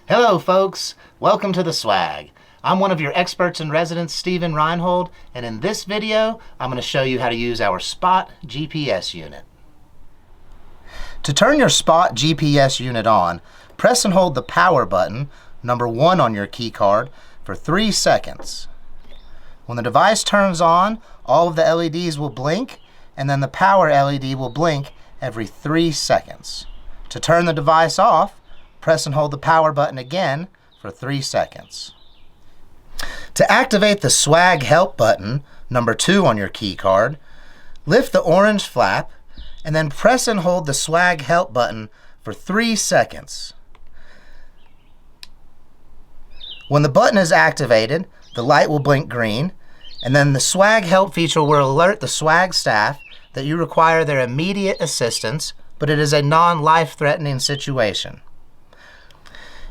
Hello folks, welcome to the swag. I'm one of your experts in residence, Stephen Reinhold, and in this video I'm going to show you how to use our Spot GPS unit. To turn your Spot GPS unit on, press and hold the power button, number 1 on your key card, for 3 seconds. When the device turns on, all of the LEDs will blink, and then the power LED will blink every 3 seconds. To turn the device off, press and hold the power button again for 3 seconds. To activate the swag help button, number 2 on your key card, lift the orange flap and then press and hold the swag help button for 3 seconds. When the button is activated, the light will blink green, and then the swag help feature will alert the swag staff that you require their immediate assistance, but it is a non-life-threatening situation.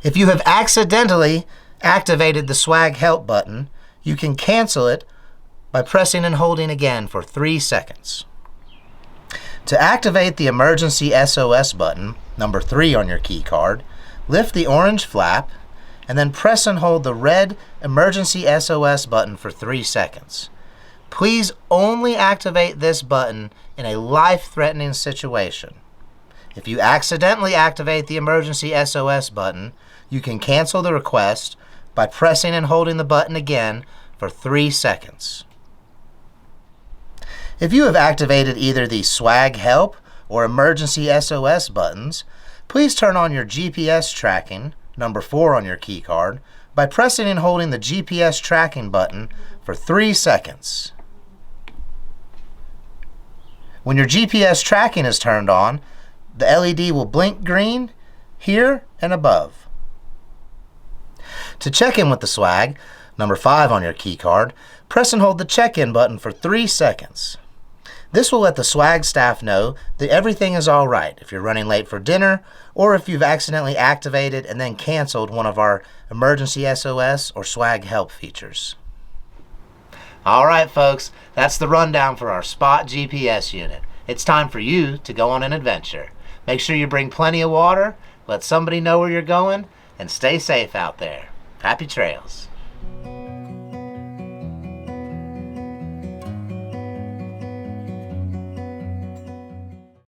If you have accidentally activated the swag help button, you can cancel it by pressing and holding again for 3 seconds. To activate the emergency SOS button, number 3 on your key card, lift the orange flap and then press and hold the red emergency SOS button for 3 seconds. Please only activate this button in a life-threatening situation. If you accidentally activate the emergency SOS button, you can cancel the request by pressing and holding the button again for 3 seconds. If you have activated either the swag help or emergency SOS buttons, please turn on your GPS tracking, number 4 on your key card, by pressing and holding the GPS tracking button for 3 seconds. When your GPS tracking is turned on, the LED will blink green here and above. To check in with the swag, number 5 on your key card, press and hold the check-in button for 3 seconds. This will let the swag staff know that everything is all right if you're running late for dinner or if you've accidentally activated and then canceled one of our emergency SOS or swag help features. All right, folks, that's the rundown for our Spot GPS unit. It's time for you to go on an adventure. Make sure you bring plenty of water, let somebody know where you're going, and stay safe out there. Happy trails.